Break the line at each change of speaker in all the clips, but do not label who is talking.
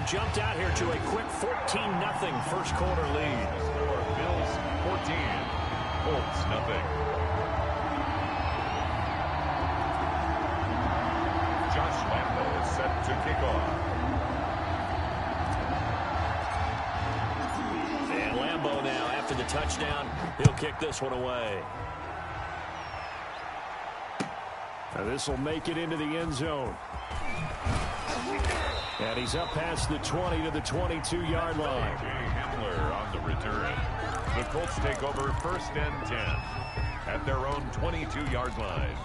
jumped out here to a quick 14-0 first quarter lead.
Bills 14, Colts nothing. Josh Lambo is set to kick off.
And Lambo now, after the touchdown, he'll kick this one away. Now this will make it into the end zone. And he's up past the 20 to the 22-yard line.
Handler on the return. The Colts take over 1st and 10 at their own 22-yard line.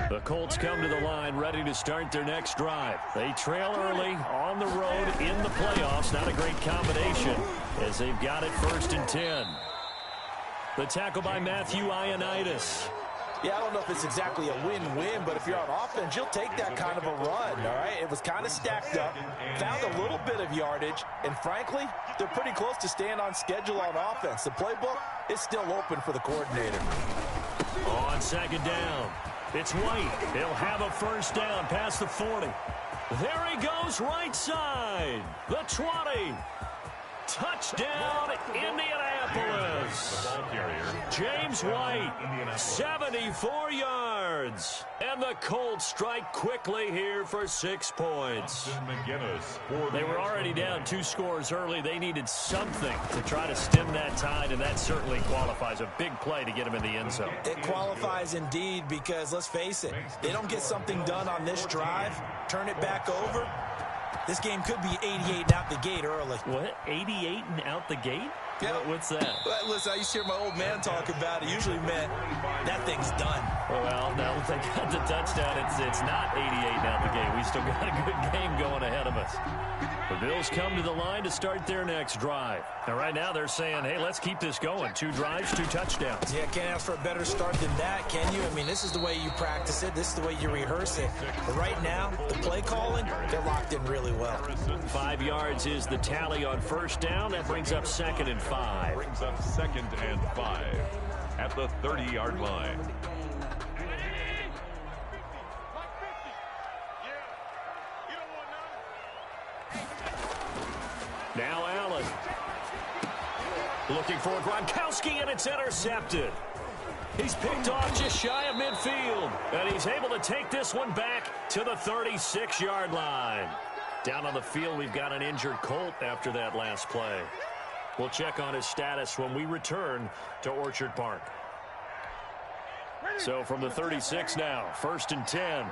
The Colts come to the line ready to start their next drive. They trail early on the road in the playoffs. Not a great combination as they've got it 1st and 10. The tackle by Matthew Ioannidis.
Yeah, I don't know if it's exactly a win-win, but if you're on offense, you'll take that kind of a run, all right? It was kind of stacked up, found a little bit of yardage, and frankly, they're pretty close to staying on schedule on offense. The playbook is still open for the coordinator.
On 2nd down, it's White. He'll have a 1st down past the 40. There he goes, right side. The 20. Touchdown, Indianapolis.
The ball carrier,
James White, 74 yards. And the Colts strike quickly here for 6 points. They were already down 2 scores early. They needed something to try to stem that tide, and that certainly qualifies. A big play to get him in the end zone.
It qualifies indeed because, let's face it, they don't get something done on this drive, turn it back over. This game could be 88 and out the gate early.
What? 88 and out the gate?
Yeah.
What's that?
Well, listen, I used to hear my old man talk about it. Usually meant that thing's done.
Well, now that they got the touchdown, it's not 88 and out the gate. We still got a good game going ahead of us. The Bills come to the line to start their next drive. And right now they're saying, hey, let's keep this going. 2 drives, 2 touchdowns.
Yeah, can't ask for a better start than that, can you? I mean, this is the way you practice it. This is the way you rehearse it. But right now, the play calling, they're locked in really well.
5 yards is the tally on 1st down. That brings up 2nd and 5.
Brings up 2nd and 5 at the 30-yard line.
Now Allen. Looking for Gronkowski, and it's intercepted. He's picked off just shy of midfield, and he's able to take this one back to the 36-yard line. Down on the field, we've got an injured Colt after that last play. We'll check on his status when we return to Orchard Park. So from the 36 now, 1st and 10.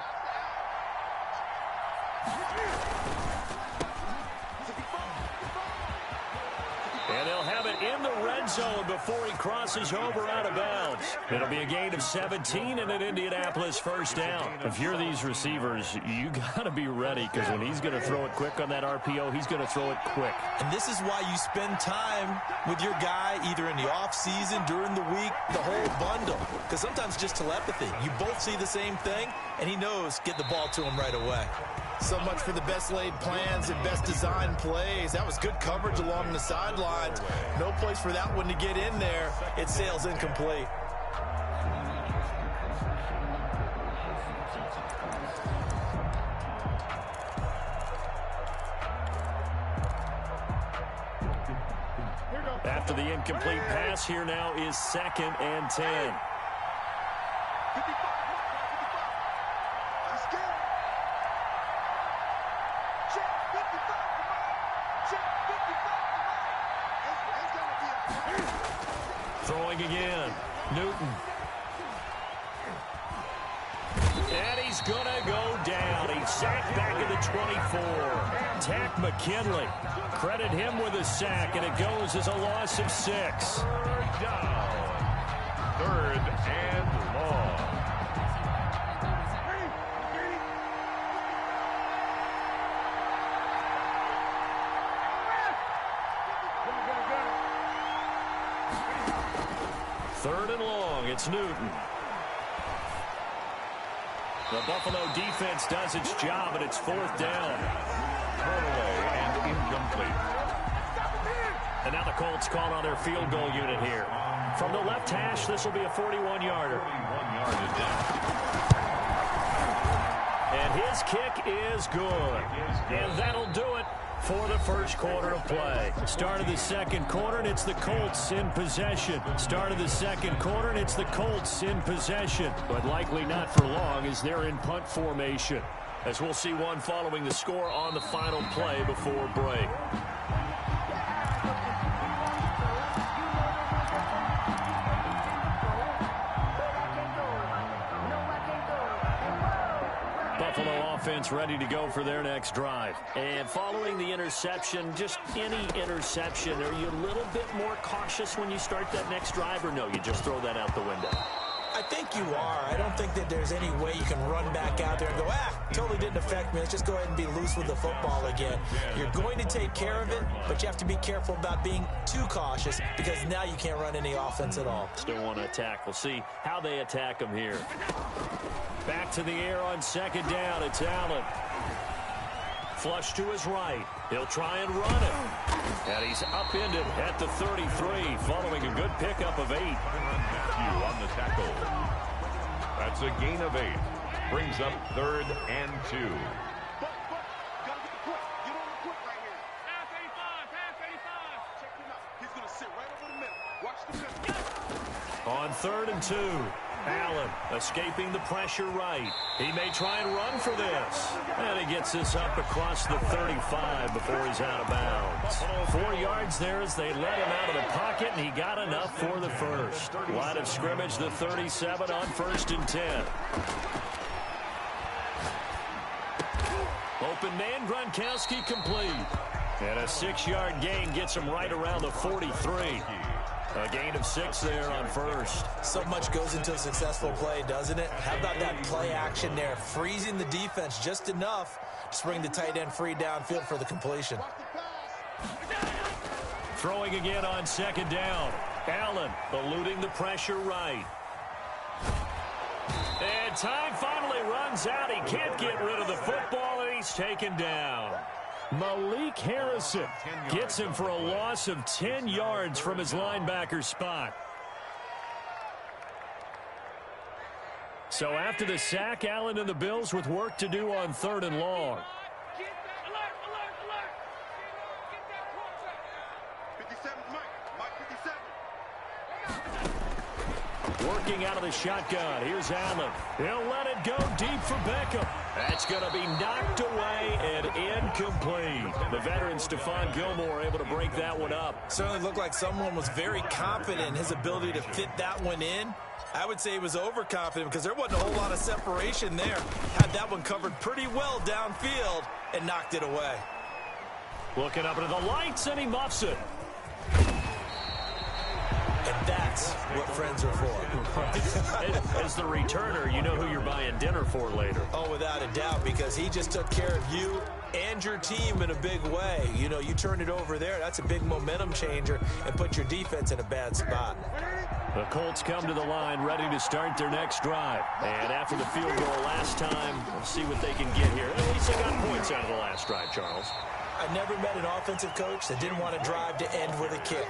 And they'll have it in the red zone before he crosses over out of bounds. It'll be a gain of 17 and an Indianapolis 1st down. If you're these receivers, you got to be ready because when he's going to throw it quick on that RPO, he's going to throw it quick.
And this is why you spend time with your guy either in the offseason, during the week, the whole bundle. Because sometimes just telepathy. You both see the same thing, and he knows get the ball to him right away. So much for the best laid plans and best designed plays. That was good coverage along the sidelines. No place for that one to get in there. It sails incomplete.
After the incomplete pass, here now is 2nd and 10. Throwing again. Newton. And he's going to go down. He's sacked back at the 24. Tack McKinley. Credit him with a sack, and it goes as a loss of 6.
3rd down. 3rd and long.
Third and long, it's Newton. The Buffalo defense does its job, and it's 4th down.
Thrown away and incomplete.
And now the Colts call on their field goal unit here. From the left hash, this will be a 41-yarder.
41-yard attempt.
His kick is good. And that'll do it for the first quarter of play. Start of the second quarter, and it's the Colts in possession. Start of the second quarter, and it's the Colts in possession. But likely not for long as they're in punt formation. As we'll see one following the score on the final play before break. Buffalo offense ready to go for their next drive. And following the interception, just any interception, are you a little bit more cautious when you start that next drive, or no, you just throw that out the window?
I think you are. I don't think that there's any way you can run back out there and go, totally didn't affect me. Let's just go ahead and be loose with the football again. You're going to take care of it, but you have to be careful about being too cautious because now you can't run any offense at all.
Still want to attack. We'll see how they attack them here. Back to the air on second down. It's Allen. Flush to his right. He'll try and run it. And he's upended at the 33 following a good pickup of 8.
Matthew on the tackle. That's a gain of 8. Brings up 3rd and 2.
On 3rd and 2. Allen escaping the pressure right. He may try and run for this. And he gets this up across the 35 before he's out of bounds. 4 yards there as they let him out of the pocket, and he got enough for the first. Line of scrimmage, the 37 on 1st and 10. Open man, Gronkowski complete. And a 6-yard gain gets him right around the 43. A gain of 6 there on first.
So much goes into a successful play, doesn't it? How about that play action there? Freezing the defense just enough to bring the tight end free downfield for the completion.
Throwing again on second down. Allen eluding the pressure right. And time finally runs out. He can't get rid of the football, and he's taken down. Malik Harrison gets him for a loss of 10 yards from his linebacker spot. So after the sack, Allen and the Bills with work to do on 3rd and long. Working out of the shotgun. Here's Allen. He'll let it go deep for Beckham. That's going to be knocked away and incomplete. The veteran Stephon Gilmore able to break that one up.
Certainly looked like someone was very confident in his ability to fit that one in. I would say he was overconfident because there wasn't a whole lot of separation there. Had that one covered pretty well downfield and knocked it away.
Looking up into the lights, and he muffs it.
And that's what friends are for.
As the returner, you know who you're buying dinner for later.
Oh, without a doubt, because he just took care of you and your team in a big way. You know, you turn it over there, that's a big momentum changer and put your defense in a bad spot.
The Colts come to the line ready to start their next drive. And after the field goal last time, we'll see what they can get here. At least they got points out of the last drive, Charles.
I never met an offensive coach that didn't want to drive to end with a kick.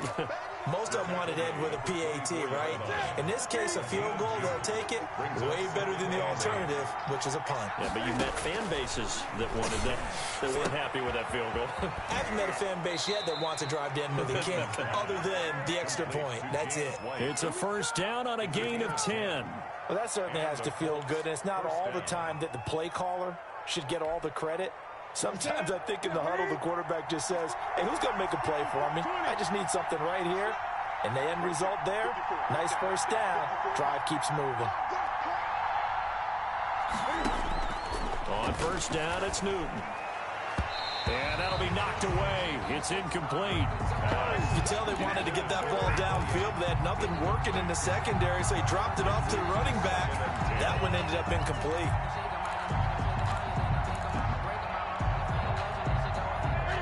Most of them wanted to end with a PAT, right? In this case, a field goal, they'll take it way better than the alternative, which is a punt.
Yeah, but you met fan bases that wanted that, that weren't happy with that field goal.
I haven't met a fan base yet that wants to drive to end with a kick, other than the extra point. That's it.
It's a first down on a gain of 10.
Well, that certainly has to feel good. And it's not all the time that the play caller should get all the credit. Sometimes I think in the huddle, the quarterback just says, hey, who's going to make a play for me? I just need something right here. And the end result there, nice first down. Drive keeps moving.
On first down, it's Newton. And that'll be knocked away. It's incomplete.
You can tell they wanted to get that ball downfield, but they had nothing working in the secondary, so he dropped it off to the running back. That one ended up incomplete.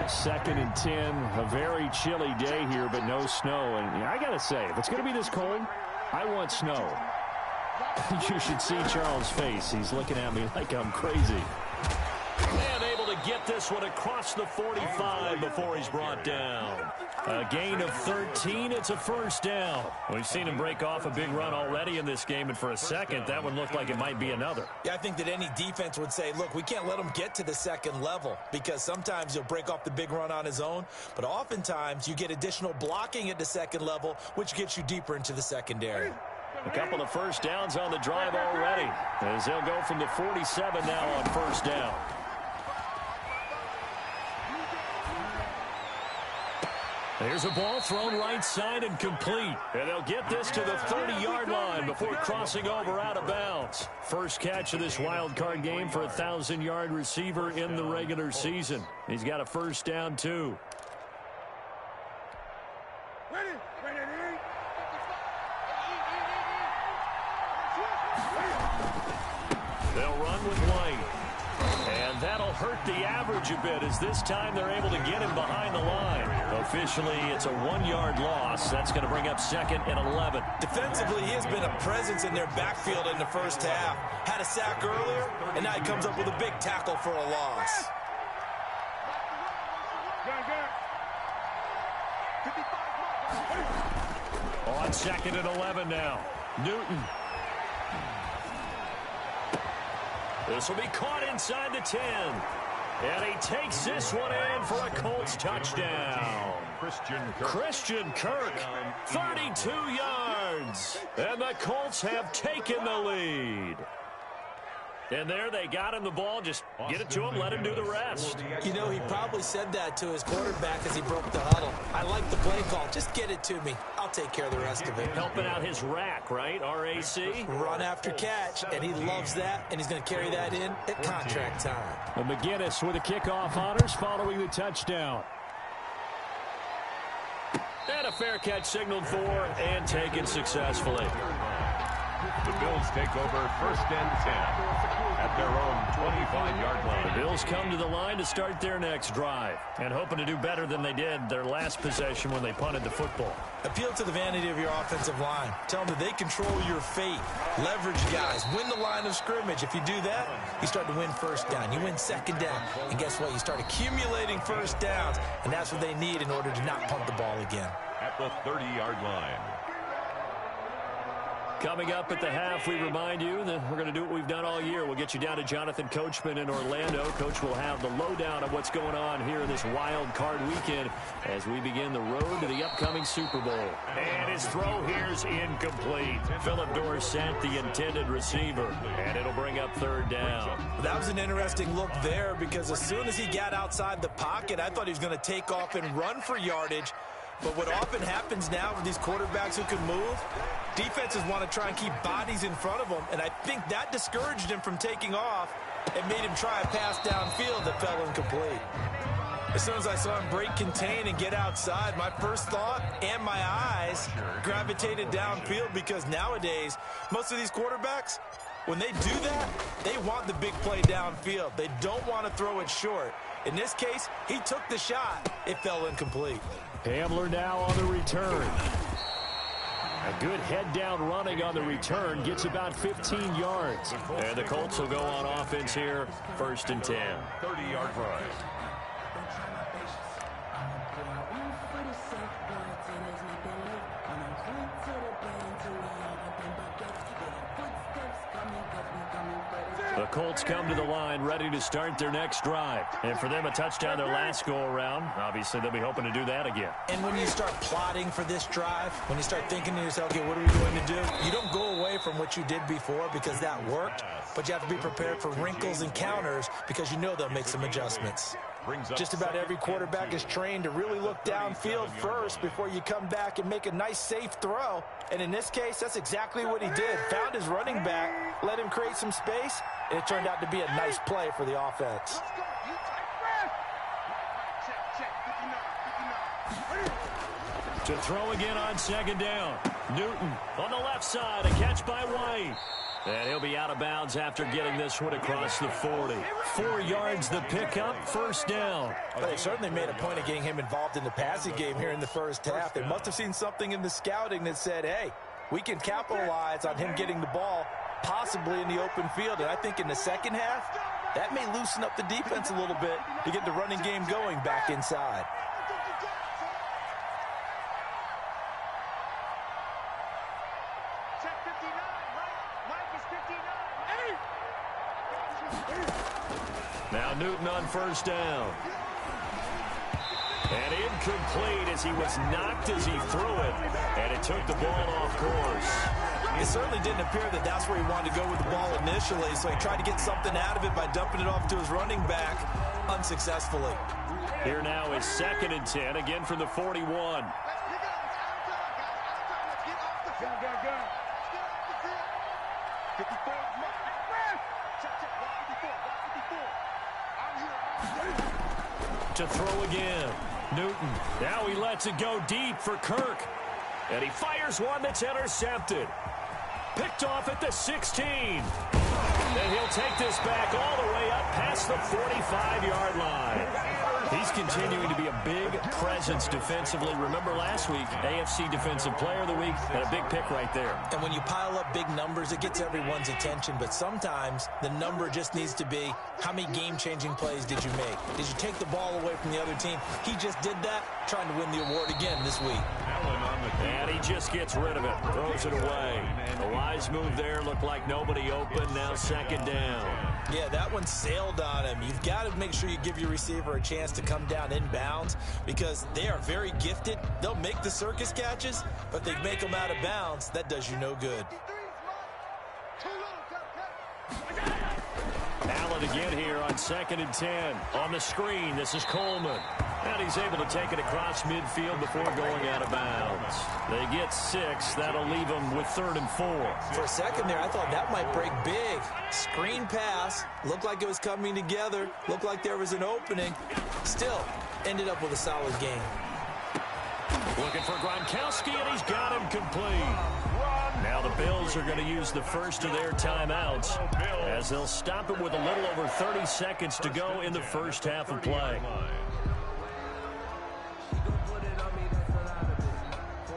Second and 10, a very chilly day here, but no snow. And I got to say, if it's going to be this cold, I want snow. You should see Charles' face. He's looking at me like I'm crazy. And able to get this one across the 45 before he's brought down. A gain of 13. It's a first down. We've seen him break off a big run already in this game, and for a second, that one looked like it might be another.
Yeah, I think that any defense would say, look, we can't let him get to the second level, because sometimes he'll break off the big run on his own, but oftentimes you get additional blocking at the second level, which gets you deeper into the secondary.
A couple of first downs on the drive already, as they'll go from the 47 now on first down. There's a ball thrown right side and complete. And they'll get this to the 30-yard line before crossing over out of bounds. First catch of this wild card game for a 1,000-yard receiver in the regular season. He's got a first down, too. They'll run with White. And that'll hurt the average a bit, as this time they're able to get him behind the line. Officially, it's a 1-yard loss. That's going to bring up 2nd and 11.
Defensively, he has been a presence in their backfield in the first half. Had a sack earlier, and now he comes up with a big tackle for a loss.
On 2nd and 11 now. Newton. This will be caught inside the 10. And he takes this one in for a Colts touchdown. Christian Kirk, 32 yards. And the Colts have taken the lead. And there they got him the ball. Just get it to him, let him do the rest.
You know, he probably said that to his quarterback as he broke the huddle. I like the play call. Just get it to me. I'll take care of the rest of it.
Helping out his rack, right? R-A-C?
Run after catch, and he loves that, and he's going to carry that in at contract time.
And McGinnis with the kickoff honors following the touchdown. And a fair catch signaled for and taken successfully.
The Bills take over 1st and 10 at their own 25-yard line.
The Bills come to the line to start their next drive and hoping to do better than they did their last possession when they punted the football.
Appeal to the vanity of your offensive line. Tell them that they control your fate. Leverage guys. Win the line of scrimmage. If you do that, you start to win first down. You win second down. And guess what? You start accumulating first downs, and that's what they need in order to not punt the ball again.
At the 30-yard line.
Coming up at the half, we remind you that we're going to do what we've done all year. We'll get you down to Jonathan Coachman in Orlando. Coach will have the lowdown of what's going on here in this wild card weekend as we begin the road to the upcoming Super Bowl. And his throw here's incomplete. Philip Dorsett, the intended receiver, and it'll bring up 3rd down.
That was an interesting look there, because as soon as he got outside the pocket, I thought he was going to take off and run for yardage. But what often happens now with these quarterbacks who can move, defenses want to try and keep bodies in front of them, and I think that discouraged him from taking off and made him try a pass downfield that fell incomplete. As soon as I saw him break contain and get outside, my first thought and my eyes gravitated downfield, because nowadays, most of these quarterbacks, when they do that, they want the big play downfield. They don't want to throw it short. In this case, he took the shot. It fell incomplete.
Hamler now on the return. A good head-down running on the return. Gets about 15 yards. And the Colts will go on offense here, 1st and 10.
30-yard line.
The Colts come to the line ready to start their next drive. And for them, a touchdown their last go-around. Obviously, they'll be hoping to do that again.
And when you start plotting for this drive, when you start thinking to yourself, okay, what are we going to do? You don't go away from what you did before because that worked, but you have to be prepared for wrinkles and counters because you know they'll make some adjustments. Just about every quarterback is trained to really look downfield first before you come back and make a nice, safe throw. And in this case, that's exactly what he did. Found his running back, let him create some space, and it turned out to be a nice play for the offense.
To throw again on 2nd down. Newton on the left side, a catch by White. And he'll be out of bounds after getting this one across the 40. 4 yards the pickup, 1st down.
But they certainly made a point of getting him involved in the passing game here in the first half. They must have seen something in the scouting that said, hey, we can capitalize on him getting the ball possibly in the open field. And I think in the second half, That may loosen up the defense a little bit to get the running game going back inside.
Now Newton on first down. And incomplete as he was knocked as he threw it. And it took the ball off course.
It certainly didn't appear that that's where he wanted to go with the ball initially, so he tried to get something out of it by dumping it off to his running back unsuccessfully.
Here now is 2nd and 10, again from the 41. To throw again. Newton. Now he lets it go deep for Kirk. And he fires one that's intercepted. Picked off at the 16. And he'll take this back all the way up past the 45-yard line. He's continuing to be a big presence defensively. Remember last week, AFC Defensive Player of the Week, and a big pick right there.
And when you pile up big numbers, it gets everyone's attention. But sometimes the number just needs to be, how many game-changing plays did you make? Did you take the ball away from the other team? He just did that, trying to win the award again this week.
And he just gets rid of it, throws it away. A wise move there, looked like nobody open, now 2nd down.
Yeah, that one sailed on him. You've got to make sure you give your receiver a chance to come down inbounds because they are very gifted. They'll make the circus catches, but they make them out of bounds. That does you no good.
Allen again here on 2nd and 10. On the screen, this is Coleman. And he's able to take it across midfield before going out of bounds. They get 6. That'll leave them with 3rd and 4.
For a second there, I thought that might break big. Screen pass. Looked like it was coming together. Looked like there was an opening. Still, ended up with a solid game.
Looking for Gronkowski, and he's got him complete. Now the Bills are going to use the first of their timeouts as they'll stop it with a little over 30 seconds to go in the first half of play.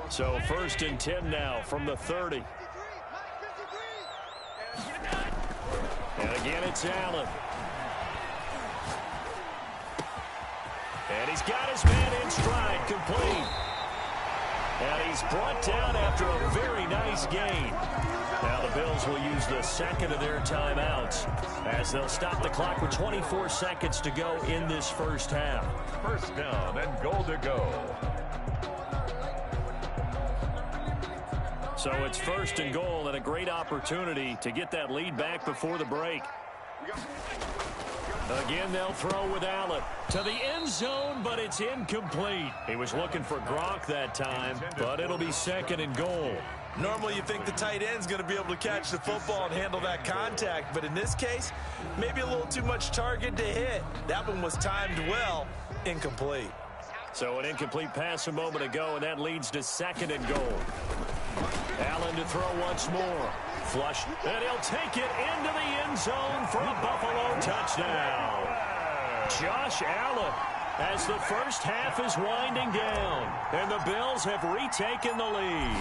So 1st and 10 now from the 30. And again, it's Allen. And he's got his man in stride, complete. And he's brought down after a very nice gain. Now the Bills will use the 2nd of their timeouts as they'll stop the clock with 24 seconds to go in this first half.
First down and goal to go.
So it's 1st and goal and a great opportunity to get that lead back before the break. Again, they'll throw with Allen to the end zone, but it's incomplete. He was looking for Gronk that time, but it'll be 2nd and goal.
Normally you think the tight end's going to be able to catch the football and handle that contact, but in this case, maybe a little too much target to hit. That one was timed well, incomplete.
So an incomplete pass a moment ago, and that leads to 2nd and goal. Allen to throw once more. Flush, and he'll take it into the end zone for a Buffalo touchdown. Josh Allen, as the first half is winding down, and the Bills have retaken the lead.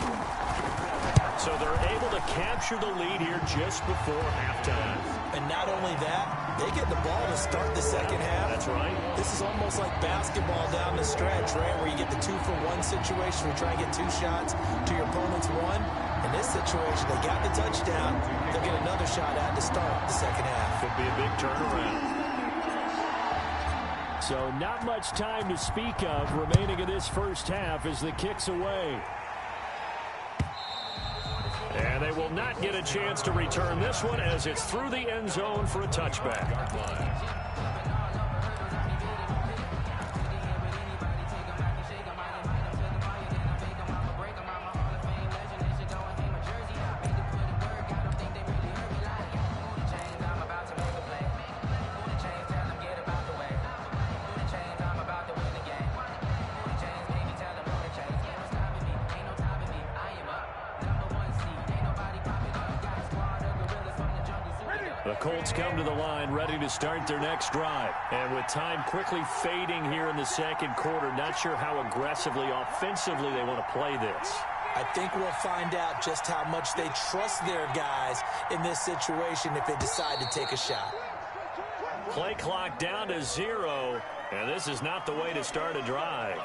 So they're able to capture the lead here just before halftime.
And not only that, they get the ball to start the second half.
That's right.
This is almost like basketball down the stretch, right, where you get the 2-for-1 situation. We try and get 2 shots to your opponent's 1. In this situation, they got the touchdown. They'll get another shot out to start the second half.
Could be a big turnaround. So not much time to speak of remaining in this first half as the kick's away. And they will not get a chance to return this one as it's through the end zone for a touchback. The Colts come to the line ready to start their next drive. And with time quickly fading here in the second quarter, not sure how aggressively, offensively they want to play this.
I think we'll find out just how much they trust their guys in this situation if they decide to take a shot.
Play clock down to 0, and this is not the way to start a drive.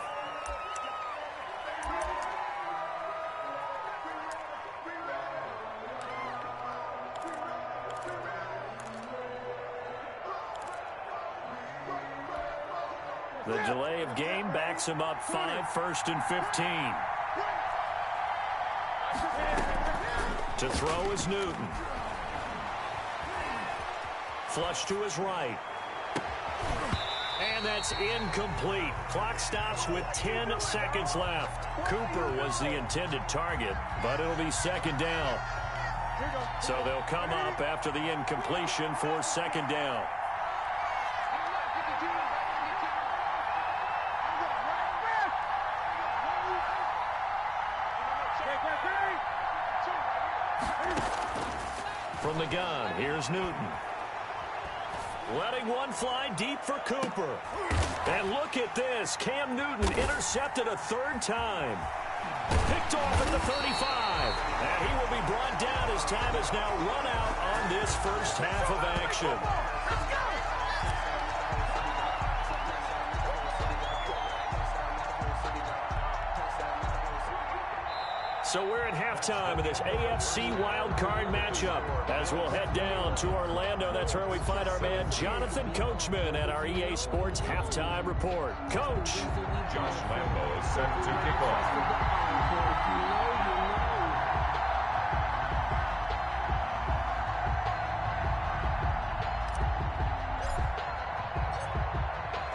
The delay of game backs him up 5, 1st and 15. To throw is Newton. Flush to his right. And that's incomplete. Clock stops with 10 seconds left. Cooper was the intended target, but it'll be 2nd down. So they'll come up after the incompletion for 2nd down. From the gun, here's Newton. Letting one fly deep for Cooper. And look at this. Cam Newton intercepted a 3rd time. Picked off at the 35. And he will be brought down as time has now run out on this first half of action. So we're at halftime of this AFC wildcard matchup as we'll head down to Orlando. That's where we find our man Jonathan Coachman at our EA Sports Halftime Report. Coach.
Josh Lambo is set to kick off.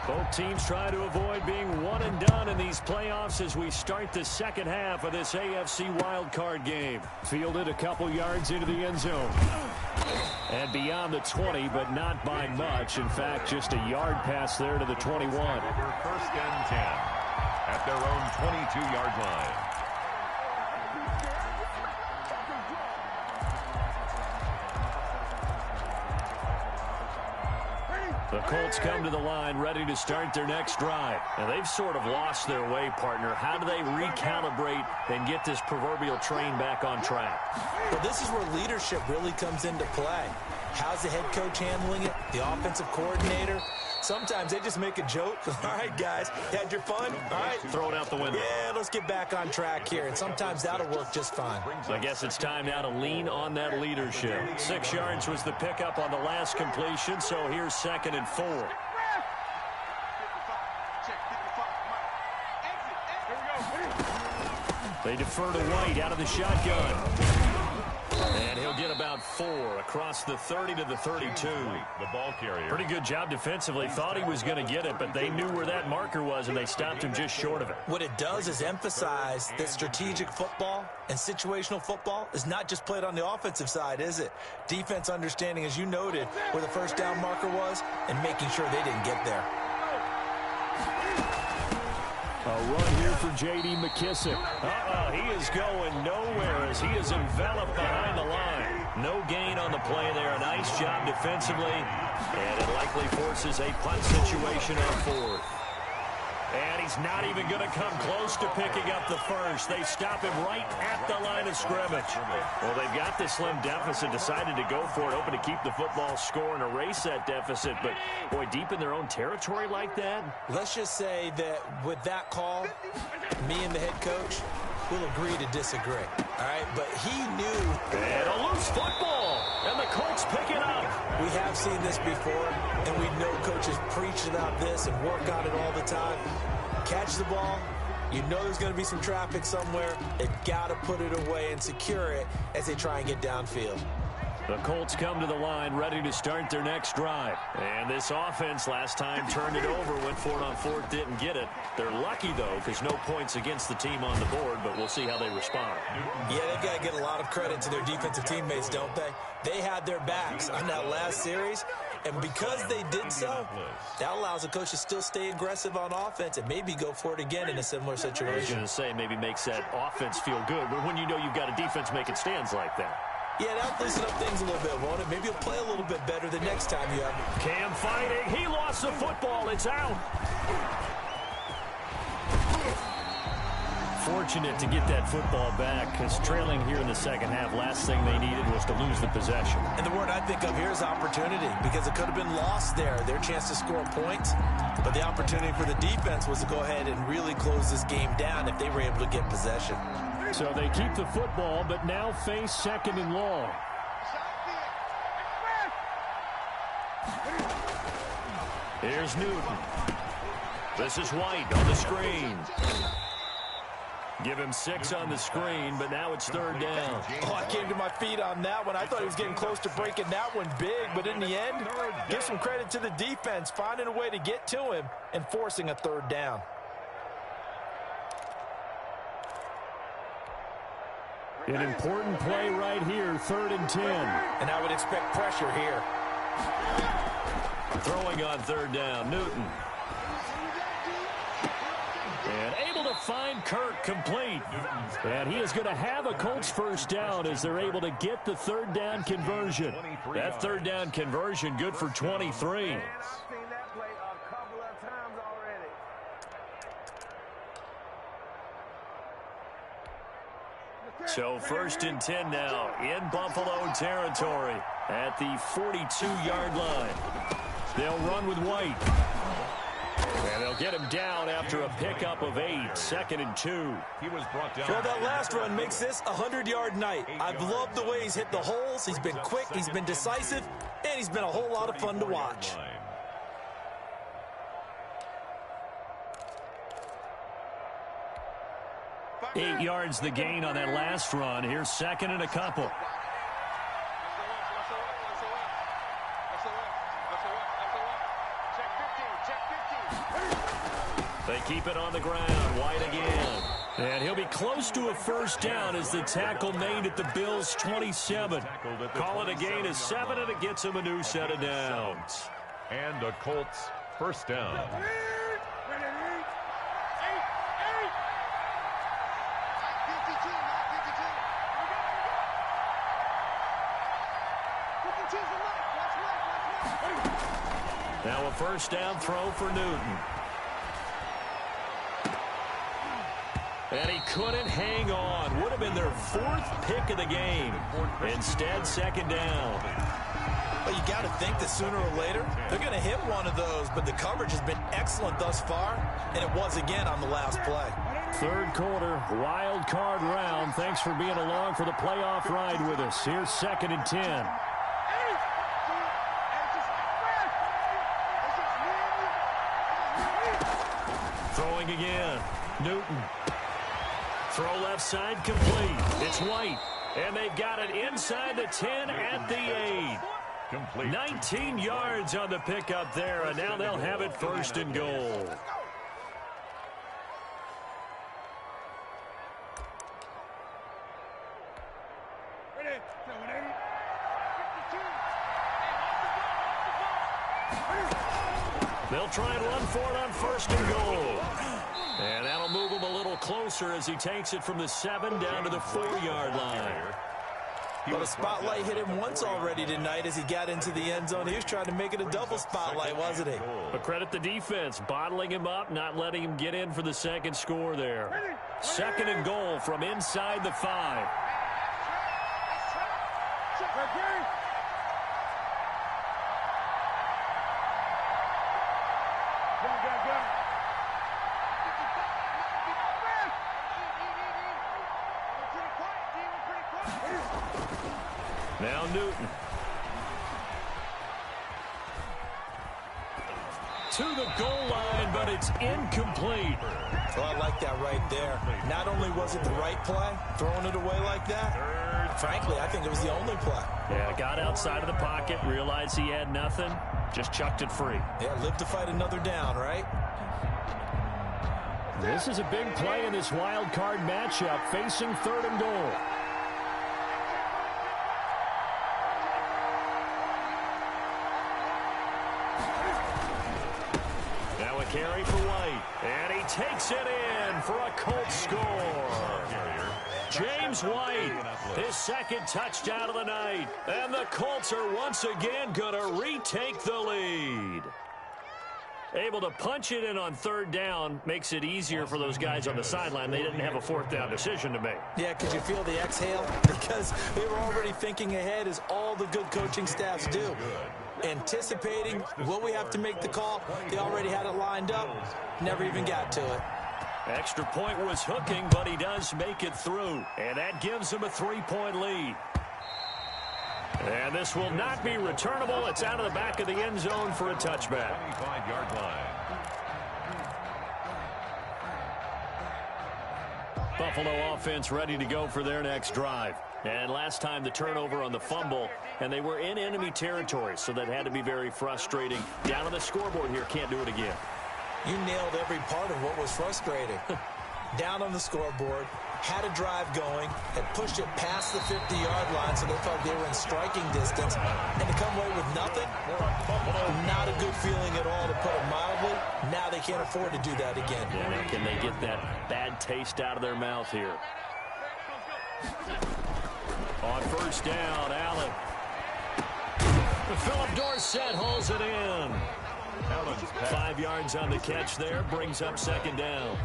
Both teams try to avoid being one and done in these playoffs as we start the second half of this AFC wildcard game. Fielded a couple yards into the end zone. And beyond the 20, but not by much. In fact, just a yard pass there to the 21.
Over 1st and 10 at their own 22-yard line.
The Colts come to the line ready to start their next drive. And they've sort of lost their way, partner. How do they recalibrate and get this proverbial train back on track?
Well, this is where leadership really comes into play. How's the head coach handling it? The offensive coordinator? Sometimes they just make a joke. All right, guys, you had your fun? All right.
Throw it out the window.
Yeah, let's get back on track here. And sometimes that'll work just fine.
I guess it's time now to lean on that leadership. 6 yards was the pickup on the last completion, so here's 2nd and 4. They defer to White out of the shotgun. And he'll get about 4 across the 30 to the 32.
The ball carrier.
Pretty good job defensively. Thought he was going to get it, but they knew where that marker was, and they stopped him just short of it.
What it does is emphasize that strategic football and situational football is not just played on the offensive side, is it? Defense understanding, as you noted, where the 1st down marker was and making sure they didn't get there.
A run here for J.D. McKissick. He is going nowhere as he is enveloped behind the line. No gain on the play there. A nice job defensively. And it likely forces a punt situation on 4th. And he's not even going to come close to picking up the first. They stop him right at the line of scrimmage. Well, they've got the slim deficit, decided to go for it, hoping to keep the football score and erase that deficit. But, boy, deep in their own territory like that.
Let's just say that with that call, me and the head coach will agree to disagree. All right, but he knew.
And a loose football. And the Colts pick it up.
We have seen this before, and we know coaches preach about this and work on it all the time. Catch the ball. You know there's going to be some traffic somewhere. They've got to put it away and secure it as they try and get downfield.
The Colts come to the line ready to start their next drive. And this offense last time turned it over, went for it on 4th, didn't get it. They're lucky, though, because no points against the team on the board, but we'll see how they respond.
Yeah, they've got to get a lot of credit to their defensive teammates, don't they? They had their backs on that last series, and because they did so, that allows the coach to still stay aggressive on offense and maybe go for it again in a similar situation.
I was going to say maybe makes that offense feel good, but when you know you've got a defense making stands like that.
Yeah, that'll loosen up things a little bit, won't it? Maybe you'll play a little bit better the next time you have it.
Cam fighting. He lost the football. It's out. fortunate to get that football back because trailing here in the second half, last thing they needed was to lose the possession.
And the word I think of here is opportunity because it could have been lost there, their chance to score points. But the opportunity for the defense was to go ahead and really close this game down if they were able to get possession.
So they keep the football, but now face second and long. Here's Newton. This is White on the screen. Give him 6 on the screen, but now it's third down.
Oh, I came to my feet on that one. I thought he was getting close to breaking that one big, but in the end, give some credit to the defense, finding a way to get to him and forcing a third down.
An important play right here, 3rd and 10.
And I would expect pressure here.
Throwing on third down, Newton. And able to find Kirk complete. And he is going to have a Colts first down as they're able to get the third down conversion. That third down conversion good for 23. So 1st and 10 now in Buffalo territory at the 42-yard line. They'll run with White. And they'll get him down after a pickup of 8. 2nd and 2.
He was brought down.
Well, that last run makes this a 100-yard night. I've loved the way he's hit the holes. He's been quick, he's been decisive, and he's been a whole lot of fun to watch.
8 yards the gain on that last run. Here's 2nd and a couple. They keep it on the ground. White again. And he'll be close to a first down as the tackle made at the Bills' 27. Call it a gain of 7, and it gets him a new set of downs.
And a Colts first down.
Now a first down throw for Newton. And he couldn't hang on. Would have been their 4th pick of the game. Instead, 2nd down.
Well, you got to think that sooner or later, they're going to hit one of those, but the coverage has been excellent thus far, and it was again on the last play.
3rd quarter, wild card round. Thanks for being along for the playoff ride with us. Here's 2nd and 10. Throwing again. Newton. Throw left side complete. It's White. And they've got it inside the 10 at the 8.
Complete.
19 yards on the pickup there, and now they'll have it 1st and goal. They'll try and run for it on 1st and goal. And that'll move him a little closer as he takes it from the 7 down to the 4-yard line.
Well, the spotlight hit him once already tonight as he got into the end zone. He was trying to make it a double spotlight, wasn't he?
But credit the defense, bottling him up, not letting him get in for the 2nd score there. 2nd and goal from inside the 5. Now Newton. To the goal line, but it's incomplete.
Well, I like that right there. Not only was it the right play, throwing it away like that, frankly, I think it was the only play.
Yeah, got outside of the pocket, realized he had nothing, just chucked it free.
Yeah, live to fight another down, right?
This is a big play in this wild card matchup, facing 3rd and goal. Carry for White, and he takes it in for a Colts score. James White, his 2nd touchdown of the night, and the Colts are once again going to retake the lead. Able to punch it in on third down makes it easier for those guys on the sideline. They didn't have a fourth down decision to make.
Yeah, could you feel the exhale? Because they were already thinking ahead, as all the good coaching staffs do. Anticipating, will we have to make the call? They already had it lined up. Never even got to it.
Extra point was hooking, but he does make it through. And that gives him a 3-point lead. And this will not be returnable. It's out of the back of the end zone for a touchback.
25-yard line.
Buffalo offense ready to go for their next drive. And last time the turnover on the fumble, and they were in enemy territory, so that had to be very frustrating. Down on the scoreboard here, can't do it again.
You nailed every part of what was frustrating. Down on the scoreboard, had a drive going, had pushed it past the 50-yard line, so they felt they were in striking distance, and to come away with nothing, not a good feeling at all, to put it mildly. Now they can't afford to do that again.
Yeah, can they get that bad taste out of their mouth here? On first down, Allen. Philip Dorsett hauls it in. 5 yards on the catch there, brings up second down.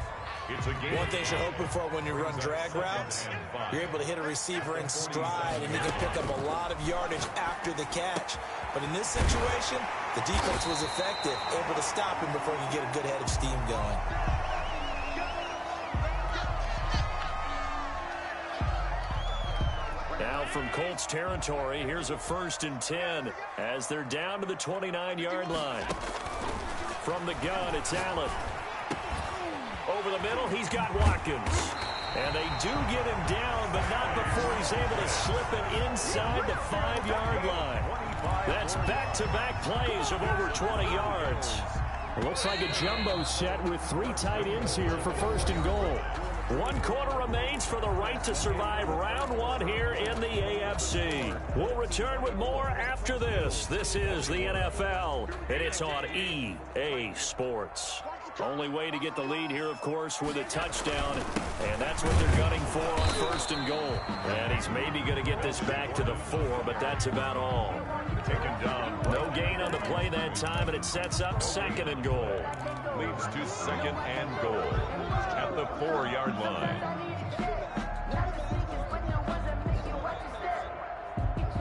One thing you're hoping for when you run drag routes, you're able to hit a receiver in stride, and you can pick up a lot of yardage after the catch. But in this situation, the defense was effective, able to stop him before he could get a good head of steam going.
Now from Colts territory, here's a 1st and 10 as they're down to the 29-yard line. From the gun, it's Allen. Over the middle, he's got Watkins. And they do get him down, but not before he's able to slip it inside the 5-yard line. That's back-to-back plays of over 20 yards.
It looks like a jumbo set with 3 tight ends here for 1st and goal.
1 quarter remains for the right to survive round 1 here in the AFC. We'll return with more after this. This is the NFL, and it's on EA Sports. Only way to get the lead here, of course, with a touchdown, and that's what they're gunning for on 1st and goal. And he's maybe going to get this back to the 4, but that's about all.
Taken down.
No gain on the play that time, and it sets up 2nd and goal.
Leads to 2nd and goal at the 4-yard line.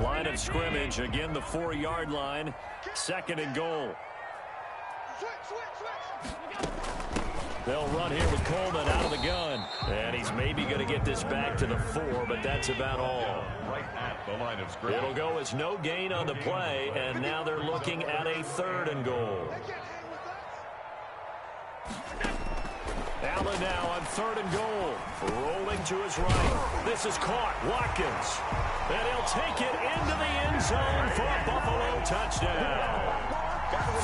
Line of scrimmage, again the 4-yard line, 2nd and goal. They'll run here with Coleman out of the gun. And he's maybe going to get this back to the 4, but that's about all.
Right at the line of scrimmage.
It'll go as no gain on the play, and now they're looking at a 3rd and goal. Allen now on 3rd and goal. Rolling to his right. This is caught. Watkins. And he'll take it into the end zone for a Buffalo touchdown.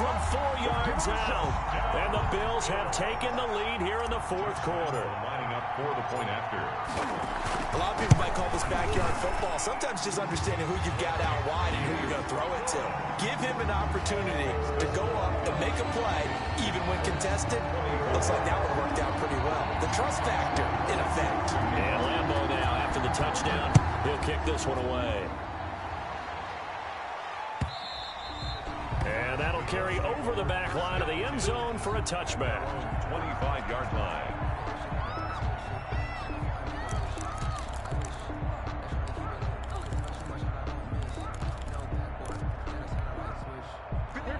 From 4 yards out. And the Bills have taken the lead here in the 4th quarter.
Lining up for the point after.
A lot of people might call this backyard football. Sometimes just understanding who you've got out wide and who you're going to throw it to. Give him an opportunity to go up and make a play, even when contested. Looks like that one worked out pretty well. The trust factor, in effect.
And Lambo now, after the touchdown, he'll kick this one away. And that'll carry over the back line of the end zone for a touchback.
25-yard line.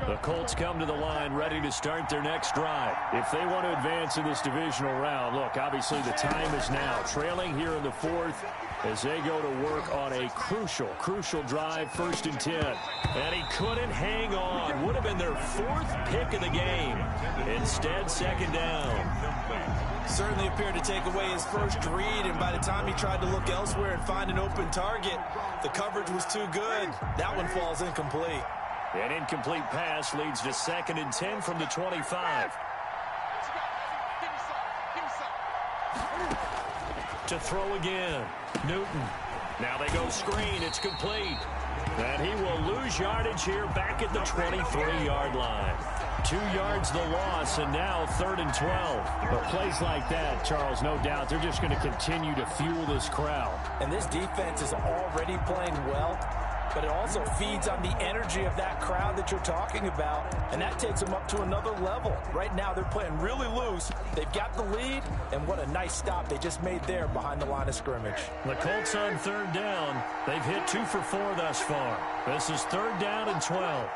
The Colts come to the line ready to start their next drive. If they want to advance in this divisional round, look, obviously the time is now. Trailing here in the 4th as they go to work on a crucial drive, 1st and 10. And he couldn't hang on. Would have been their 4th pick of the game. Instead, 2nd down.
Certainly appeared to take away his first read, and by the time he tried to look elsewhere and find an open target, the coverage was too good. That one falls incomplete.
An incomplete pass leads to 2nd and 10 from the 25. To throw again. Newton. Now they go screen. It's complete. And he will lose yardage here back at the 23-yard line. 2 yards the loss, and now 3rd and 12.
But plays like that, Charles, no doubt, they're just going to continue to fuel this crowd.
And this defense is already playing well. but it also feeds on the energy of that crowd that you're talking about, and that takes them up to another level. Right now, they're playing really loose. They've got the lead, and what a nice stop they just made there behind the line of scrimmage.
The Colts on third down. They've hit 2 for 4 thus far. This is third down and 12.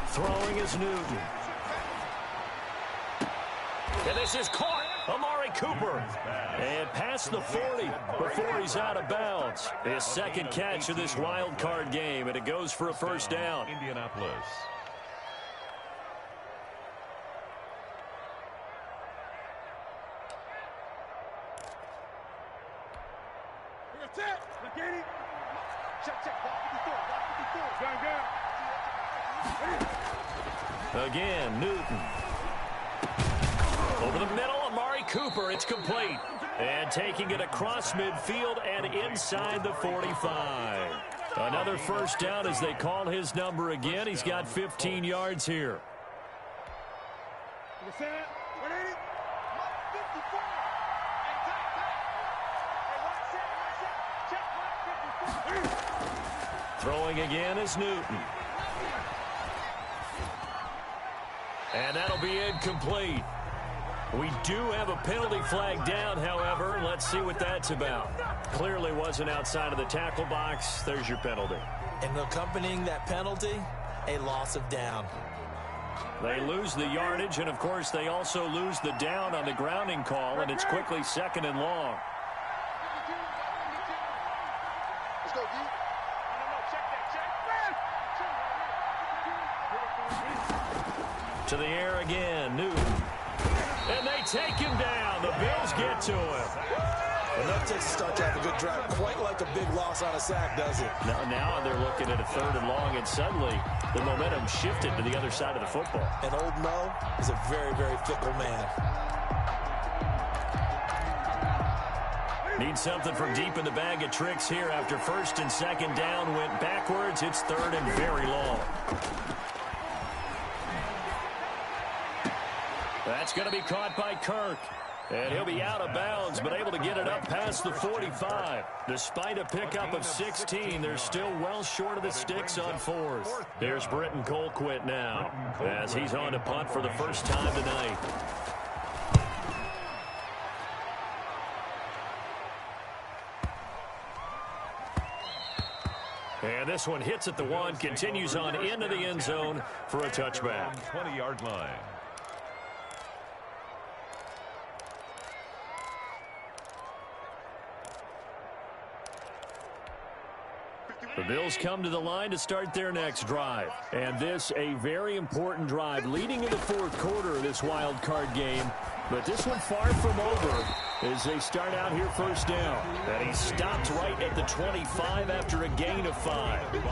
Throwing is Newton. And this is caught. Amari Cooper. And past the 40 before he's out of bounds. His second catch of this wild card game, and it goes for a first down.
Indianapolis.
Again, Newton. Over the middle, Amari Cooper. It's complete. And taking it across midfield and inside the 45. Another first down as they call his number again. He's got 15 yards here. Throwing again is Newton. And that'll be incomplete. We do have a penalty flag down, however. Let's see what that's about. Clearly wasn't outside of the tackle box. There's your penalty.
And accompanying that penalty, a loss of down.
They lose the yardage, and, of course, they also lose the down on the grounding call, and it's quickly second and long.
Let's go, D.
To the air again, Newton. And they take him down. The Bills get to him.
Enough takes to start to have a good drive. Quite like a big loss on a sack, does it?
Now they're looking at a third and long, and suddenly the momentum shifted to the other side of the football.
And old Mo is a very, very fickle man.
Need something from deep in the bag of tricks here after first and second down went backwards. It's third and very long. That's going to be caught by Kirk. And he'll be out of bounds, but able to get it up past the 45. Despite a pickup of 16, they're still well short of the sticks on fourth. There's Britton Colquitt now, as he's on to punt for the first time tonight. And this one hits at the 1, continues on into the end zone for a touchback.
20-yard line.
The Bills come to the line to start their next drive. And this, a very important drive leading in the fourth quarter of this wild card game. But this one far from over as they start out here first down. And he stopped right at the 25 after a gain of 5.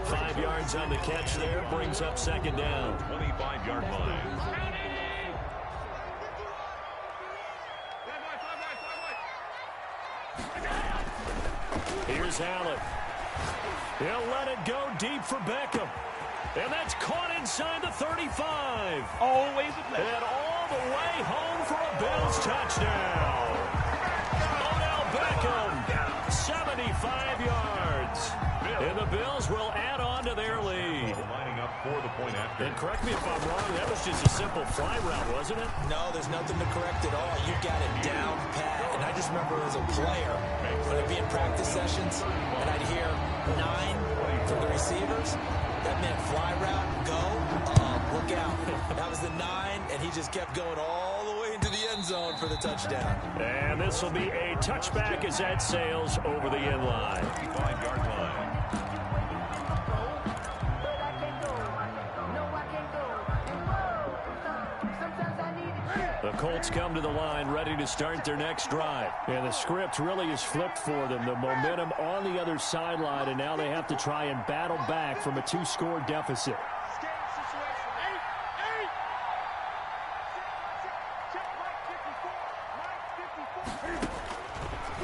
5 yards on the catch there, brings up second down.
25-yard line.
Here's Allen. He'll let it go deep for Beckham. And that's caught inside the 35.
Always a blessing.
And all the way home for a Bills touchdown. Odell Beckham, 75 yards. And the Bills will add on to their lead.
Lining up for the point after.
And correct me if I'm wrong, that was just a simple fly route, wasn't it?
No, there's nothing to correct at all. You got it down pat. And I just remember as a player, when I'd be in practice sessions, and I'd hear 9 from the receivers, that meant fly route, go, look out. That was the 9, and he just kept going all the way into the end zone for the touchdown.
And this will be a touchback as that sails over the end line.
25-yard line.
The Colts come to the line ready to start their next drive. And the script really is flipped for them. The momentum on the other sideline, and now they have to try and battle back from a 2-score deficit.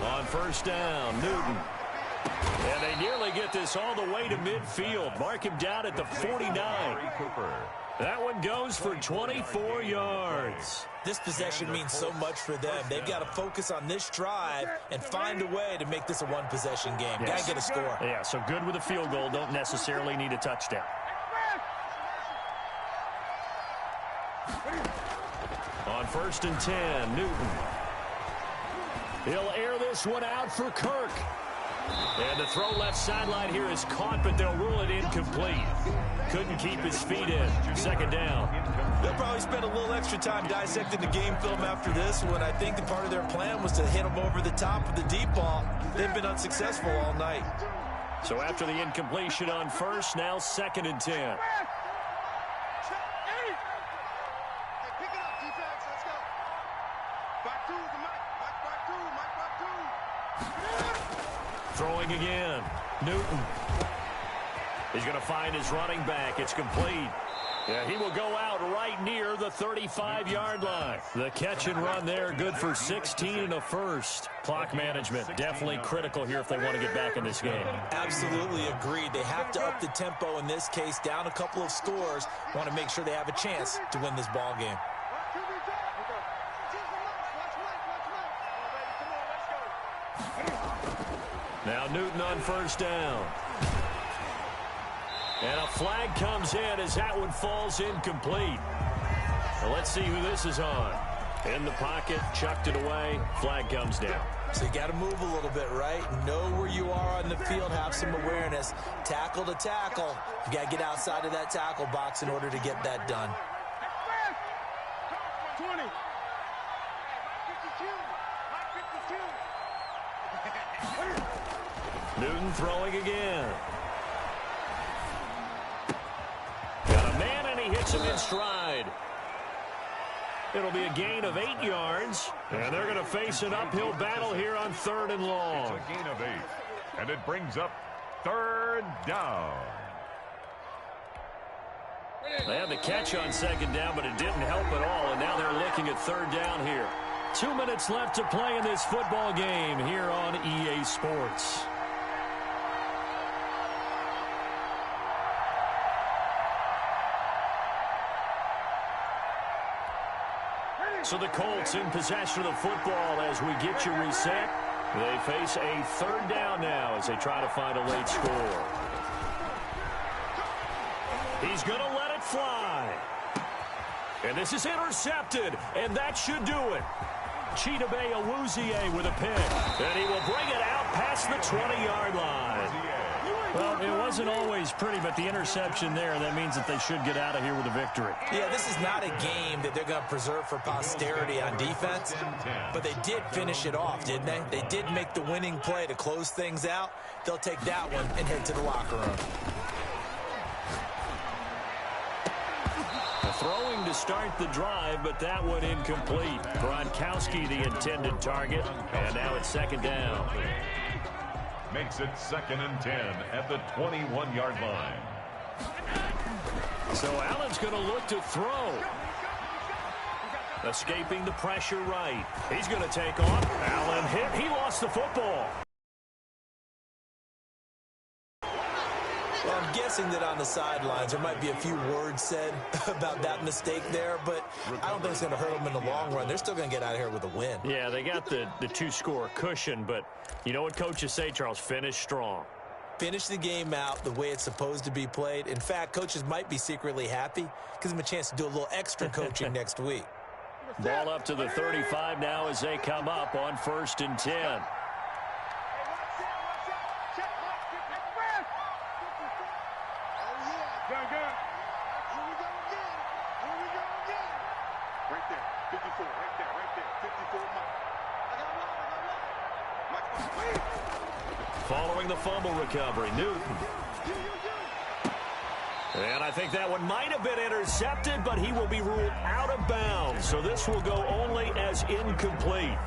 On first down, Newton. And they nearly get this all the way to midfield. Mark him down at the 49.
Cooper.
That one goes for 24 yards.
This possession means so much for them. They've got to focus on this drive and find a way to make this a one-possession game.
Yes.
Got to get a score.
Yeah, so good with a field goal. Don't necessarily need a touchdown. On 1st and 10, Newton. He'll air this one out for Kirk. And the throw left sideline here is caught, but they'll rule it incomplete. Couldn't keep his feet in. 2nd down.
They'll probably spend a little extra time dissecting the game film after this one. I think the part of their plan was to hit them over the top of the deep ball. They've been unsuccessful all night.
So after the incompletion on 1st, now 2nd and 10. Throwing again. Newton. He's going to find his running back. It's complete. Yeah, he will go out right near the 35-yard line. The catch and run there, good for 16 and a first. Clock management, definitely critical here if they want to get back in this game.
Absolutely agreed. They have to up the tempo in this case, down a couple of scores. Want to make sure they have a chance to win this ball game.
Now Newton on 1st down. And a flag comes in as that one falls incomplete. Well, let's see who this is on. In the pocket, chucked it away, flag comes down.
So you got to move a little bit, right? Know where you are on the field, have some awareness. Tackle to tackle. You got to get outside of that tackle box in order to get that done.
20.
Newton throwing again. Got a man, and he hits him in stride. It'll be a gain of 8 yards, and they're going to face an uphill battle here on 3rd and long.
It's a gain of 8, and it brings up 3rd down.
They had the catch on 2nd down, but it didn't help at all, and now they're looking at 3rd down here. 2 minutes left to play in this football game here on EA Sports. So the Colts in possession of the football as we get you reset. They face a 3rd down now as they try to find a late score. He's going to let it fly. And this is intercepted, and that should do it. Chidobe Awuzie with a pick. And he will bring it out past the 20-yard line. Well, it wasn't always pretty, but the interception there, that means that they should get out of here with a victory.
Yeah, this is not a game that they're going to preserve for posterity on defense, but they did finish it off, didn't they? They did make the winning play to close things out. They'll take that one and head to the locker room.
Throwing to start the drive, but that one incomplete. Gronkowski the intended target, and now it's 2nd down.
Makes it 2nd and 10 at the 21-yard line.
So Allen's going to look to throw. Escaping the pressure right. He's going to take off. Allen hit. He lost the football.
Well, I'm guessing that on the sidelines there might be a few words said about that mistake there, but I don't think it's going to hurt them in the long run. They're still going to get out of here with a win.
Yeah, they got the 2-score cushion, but you know what coaches say, Charles? Finish strong.
Finish the game out the way it's supposed to be played. In fact, coaches might be secretly happy because them a chance to do a little extra coaching next week.
Ball up to the 35 now as they come up on 1st and 10. Following the fumble recovery, Newton. And I think that one might have been intercepted, but he will be ruled out of bounds. So this will go only as incomplete.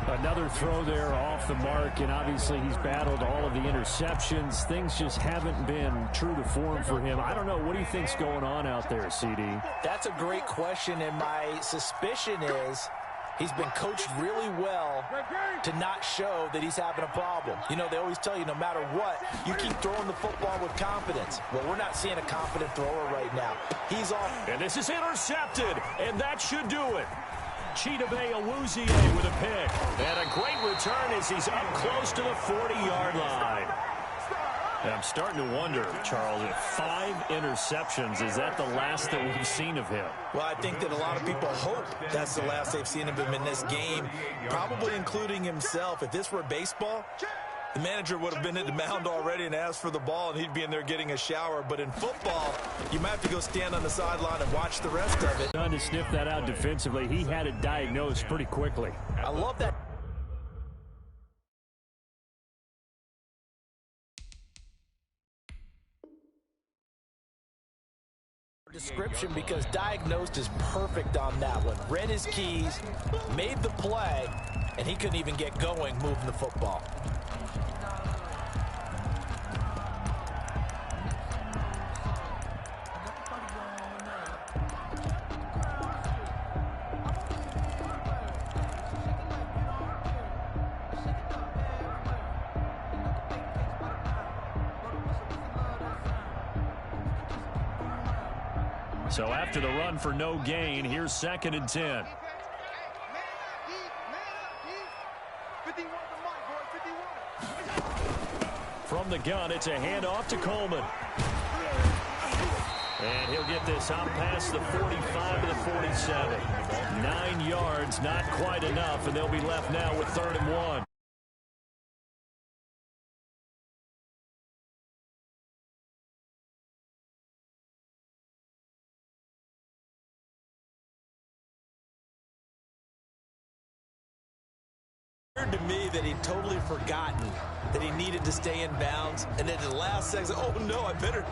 Another throw there off the mark, and obviously he's battled all of the interceptions. Things just haven't been true to form for him. I don't know. What do you think's going on out there, CD?
That's a great question, and my suspicion is He's been coached really well to not show that he's having a problem. You know, they always tell you no matter what, you keep throwing the football with confidence. Well, we're not seeing a confident thrower right now. He's off.
And this is intercepted, and that should do it. Chidobe Awuzie with a pick. And a great return as he's up close to the 40-yard line. And I'm starting to wonder, Charles, if 5 interceptions, is that the last that we've seen of him?
Well, I think that a lot of people hope that's the last they've seen of him in this game, probably including himself. If this were baseball, the manager would have been at the mound already and asked for the ball, and he'd be in there getting a shower. But in football, you might have to go stand on the sideline and watch the rest of it.
Trying to sniff that out defensively. He had it diagnosed pretty quickly.
I love that description because diagnosed is perfect on that one. Read his keys, made the play, and he couldn't even get going moving the football.
So after the run for no gain, here's 2nd and 10. From the gun, it's a handoff to Coleman. And he'll get this out past the 45 to the 47. 9 yards, not quite enough, and they'll be left now with 3rd and 1.
To me that he'd totally forgotten that he needed to stay in bounds, and then at the last second, oh no, I better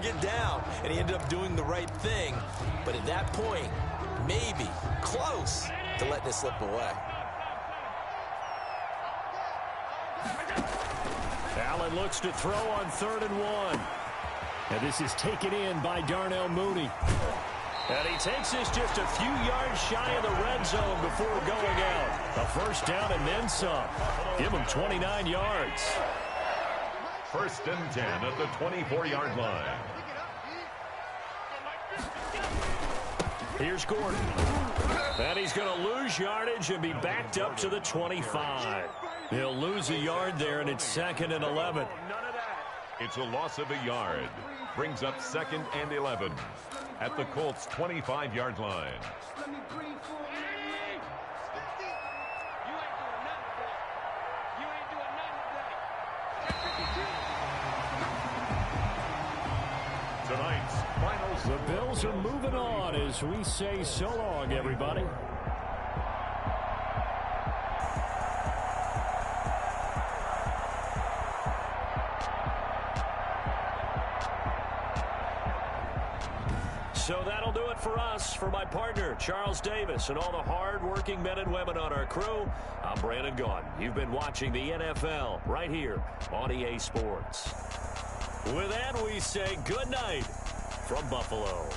get down, and he ended up doing the right thing. But at that point, maybe close to letting it slip away.
Allen looks to throw on 3rd and 1.
And this is taken in by Darnell Mooney.
And he takes this just a few yards shy of the red zone before going out. A first down and then some. Give him 29 yards.
1st and 10 at the 24-yard line.
Here's Gordon. And he's going to lose yardage and be backed up to the 25. He'll lose a yard there, and it's 2nd and 11.
It's a loss of a yard. Brings up 2nd and 11 at the Colts' 25-yard line. Tonight's final score.
The Bills are moving on as we say so long, everybody.
So that'll do it for us. For my partner, Charles Davis, and all the hard-working men and women on our crew, I'm Brandon Gaudin. You've been watching the NFL right here on EA Sports. With that, we say good night from Buffalo.